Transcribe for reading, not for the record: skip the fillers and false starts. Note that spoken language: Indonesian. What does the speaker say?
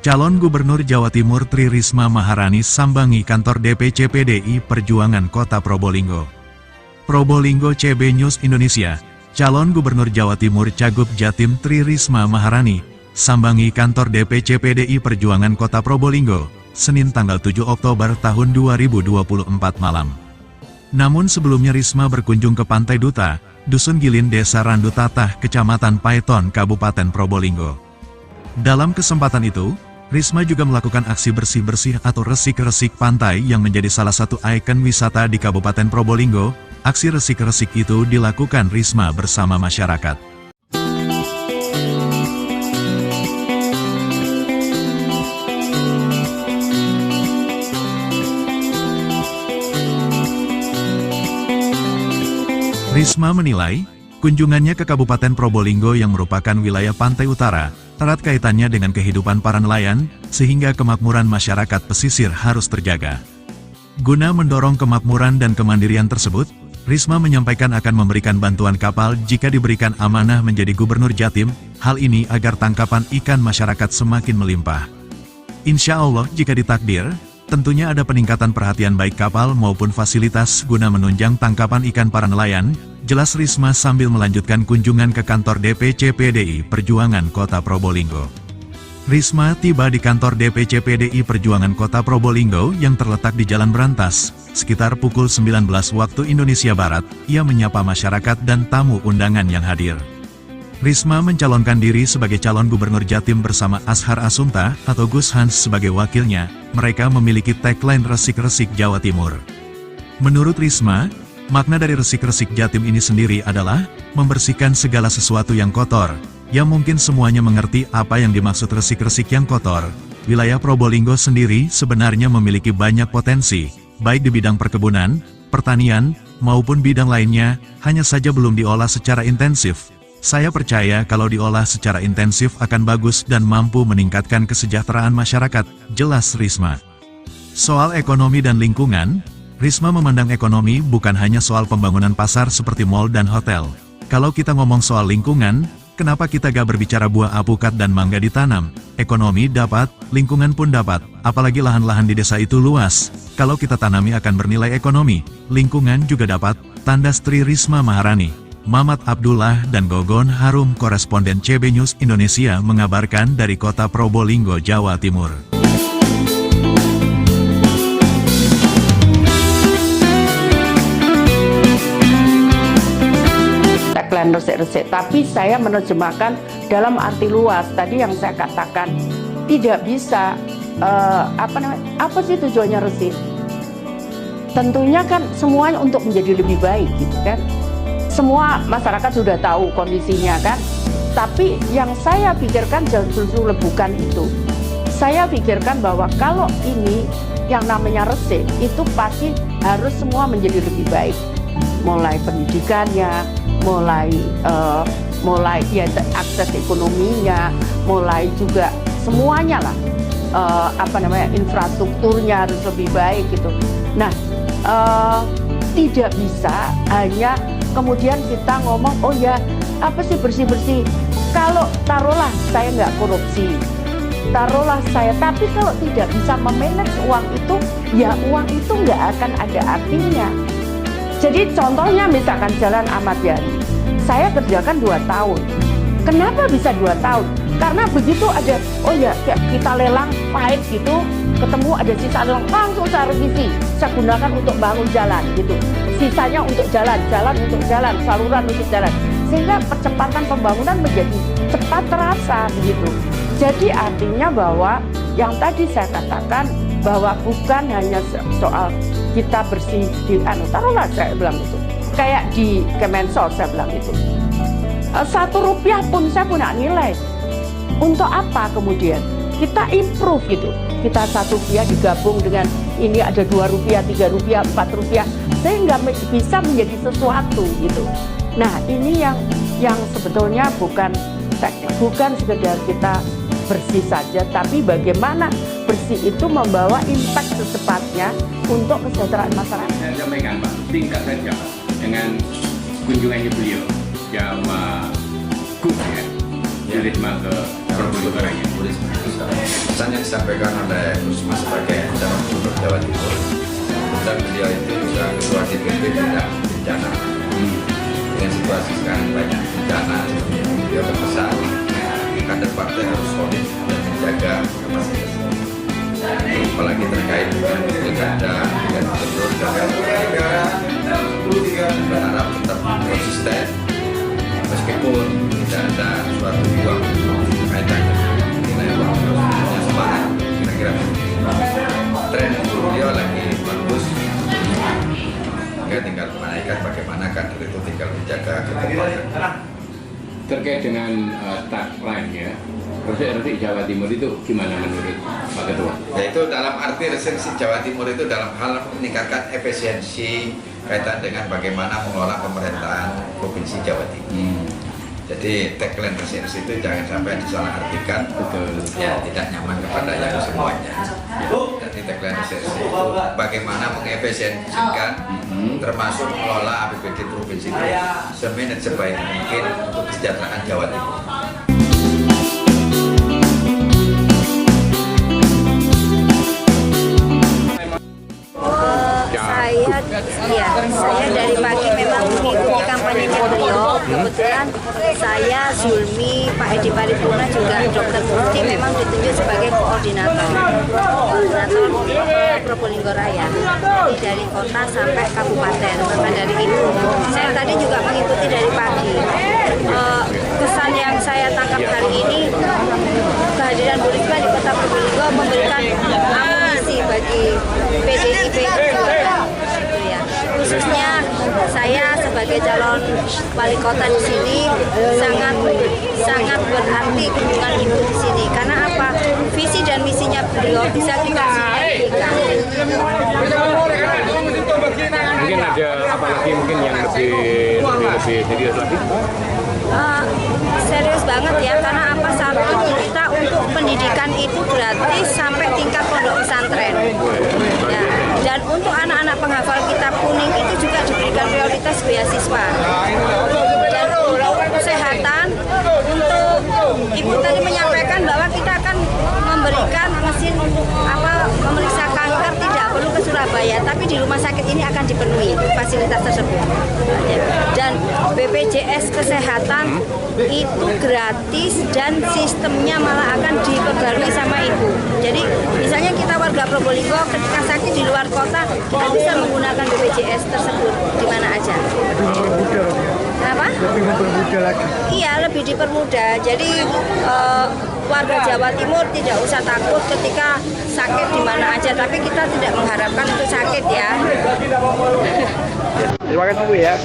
Calon Gubernur Jawa Timur Tri Risma Maharani sambangi kantor DPC PDI Perjuangan Kota Probolinggo. Probolinggo CB News Indonesia, Calon Gubernur Jawa Timur Cagup Jatim Tri Risma Maharani, sambangi kantor DPC PDI Perjuangan Kota Probolinggo, Senin tanggal 7 Oktober tahun 2024 malam. Namun sebelumnya Risma berkunjung ke Pantai Duta, Dusun Gilin Desa Randu Tatah, Kecamatan Paiton, Kabupaten Probolinggo. Dalam kesempatan itu, Risma juga melakukan aksi bersih-bersih atau resik-resik pantai yang menjadi salah satu ikon wisata di Kabupaten Probolinggo. Aksi resik-resik itu dilakukan Risma bersama masyarakat. Risma menilai, kunjungannya ke Kabupaten Probolinggo yang merupakan wilayah pantai utara, erat kaitannya dengan kehidupan para nelayan, sehingga kemakmuran masyarakat pesisir harus terjaga. Guna mendorong kemakmuran dan kemandirian tersebut, Risma menyampaikan akan memberikan bantuan kapal jika diberikan amanah menjadi Gubernur Jatim, hal ini agar tangkapan ikan masyarakat semakin melimpah. Insya Allah jika ditakdir, tentunya ada peningkatan perhatian baik kapal maupun fasilitas guna menunjang tangkapan ikan para nelayan, jelas Risma sambil melanjutkan kunjungan ke kantor DPC PDI Perjuangan Kota Probolinggo. Risma tiba di kantor DPC PDI Perjuangan Kota Probolinggo yang terletak di Jalan Berantas, sekitar pukul 19 waktu Indonesia Barat. Ia menyapa masyarakat dan tamu undangan yang hadir. Risma mencalonkan diri sebagai calon gubernur Jatim bersama Ashar Asumta atau Gus Hans sebagai wakilnya. Mereka memiliki tagline resik-resik Jawa Timur. Menurut Risma, makna dari resik-resik Jatim ini sendiri adalah membersihkan segala sesuatu yang kotor. Ya mungkin semuanya mengerti apa yang dimaksud resik-resik yang kotor. Wilayah Probolinggo sendiri sebenarnya memiliki banyak potensi, baik di bidang perkebunan, pertanian, maupun bidang lainnya, hanya saja belum diolah secara intensif. Saya percaya kalau diolah secara intensif akan bagus dan mampu meningkatkan kesejahteraan masyarakat, jelas Risma. Soal ekonomi dan lingkungan, Risma memandang ekonomi bukan hanya soal pembangunan pasar seperti mal dan hotel. Kalau kita ngomong soal lingkungan, kenapa kita gak berbicara buah alpukat dan mangga ditanam? Ekonomi dapat, lingkungan pun dapat, apalagi lahan-lahan di desa itu luas. Kalau kita tanami akan bernilai ekonomi, lingkungan juga dapat, tandas Tri Risma Maharani. Mamat Abdullah dan Gogon Harum, koresponden CB News Indonesia mengabarkan dari Kota Probolinggo, Jawa Timur. Tagline resik-resik, tapi saya menerjemahkan dalam arti luas. Tadi yang saya katakan tidak bisa apa sih tujuannya resik? Tentunya kan semuanya untuk menjadi lebih baik, gitu kan? Semua masyarakat sudah tahu kondisinya kan, tapi yang saya pikirkan justru bukan itu. Saya pikirkan bahwa kalau ini yang namanya resik, itu pasti harus semua menjadi lebih baik. Mulai pendidikannya, mulai ya akses ekonominya, mulai juga semuanya lah, infrastrukturnya harus lebih baik gitu. Nah, tidak bisa hanya kemudian kita ngomong, oh ya, apa sih bersih-bersih? Kalau taruhlah saya nggak korupsi, taruhlah saya, tapi kalau tidak bisa memanage uang itu, ya uang itu nggak akan ada artinya. Jadi contohnya misalkan Jalan Ahmad Yani, saya kerjakan 2 tahun. Kenapa bisa 2 tahun? Karena begitu ada, oh ya kita lelang pahit gitu, ketemu ada sisa lelang, langsung saya revisi, saya gunakan untuk bangun jalan gitu. Sisanya untuk jalan untuk jalan, saluran untuk jalan. Sehingga percepatan pembangunan menjadi cepat terasa begitu. Jadi artinya bahwa yang tadi saya katakan bahwa bukan hanya soal kita bersih di taruhlah saya bilang itu. Kayak di Kemensos saya bilang itu. 1 rupiah pun saya punya nilai. Untuk apa kemudian? Kita improve gitu. Kita 1 rupiah digabung dengan ini ada 2 rupiah, 3 rupiah, 4 rupiah, sehingga bisa menjadi sesuatu gitu. Nah ini yang sebetulnya bukan sekedar kita bersih saja, tapi bagaimana bersih itu membawa impact secepatnya untuk kesejahteraan masyarakat. Saya sampaikan Pak, singkat saja dengan kunjungannya beliau Jawa Gub ya, Risma ke Probolinggo. pesan yang disampaikan oleh Risma sebagai calon gubernur Jawa Timur, dan beliau itu juga ketua DPP bidang bencana. Dengan situasi sekarang banyak bencana, beliau berpesan kader partai harus solid dan menjaga kapasitas. Apalagi terkait dengan pilkada dan gubernur dan berharap tetap konsisten meskipun tidak ada suatu uang kaitan nilai uang yang semangat, kira-kira tren beliau lagi bagus, hingga tinggal menaikkan bagaimana kader itu tinggal menjaga kekuatan. Terkait dengan tagline ya, resik-resik Jawa Timur itu gimana menurut Pak Ketua? Yaitu dalam arti resik Jawa Timur itu dalam hal meningkatkan efisiensi kaitan dengan bagaimana mengelola pemerintahan Provinsi Jawa Timur. Jadi tagline resik itu jangan sampai disalahartikan, ya tidak nyaman kepada yang semuanya. Jadi tagline resik itu bagaimana mengefisiensikan, termasuk mengelola APBD Provinsi itu sebaik mungkin untuk kesejahteraan Jawa Timur. Saya dari pagi memang mengikuti kampanyenya beliau. Kebetulan saya, Zulmi, Pak Edi Paripurna juga Dr. Murti memang ditunjuk sebagai koordinator Probolinggo Raya. Jadi dari kota sampai kabupaten. Maka dari itu saya tadi juga mengikuti dari pagi. Kesan yang saya tangkap hari ini, kehadiran Bu Risma di kota Probolinggo memberikan amunisi bagi PDIP perjuangan. Khususnya saya sebagai calon wali kota di sini sangat berarti kunjungan Ibu di sini. Karena apa? Visi dan misinya beliau bisa kita sinergikan. Mungkin ada apa lagi mungkin yang lebih serius lagi? Serius banget ya, karena apa? Satu, kita untuk pendidikan itu gratis sampai tingkat pondok pesantren. Ya. Dan untuk anak-anak penghafal kitab kuning itu juga diberikan prioritas beasiswa. Dan untuk kesehatan, untuk Ibu tadi menyampaikan bahwa kita akan memberikan mesin untuk memeriksa kanker, tidak perlu ke Surabaya, tapi di rumah sakit ini akan dipenuhi fasilitas tersebut. Dan BPJS Kesehatan itu gratis dan sistemnya malah akan diperbarui sama Ibu. Jadi misalnya kita warga Probolinggo ketika sakit di luar kota, kita bisa menggunakan BPJS tersebut di mana aja. Kenapa? Lebih mempermudah lagi. Iya, lebih dipermudah. Jadi warga Jawa Timur tidak usah takut ketika sakit di mana aja, tapi kita tidak mengharapkan untuk sakit ya. Terima kasih Bu ya.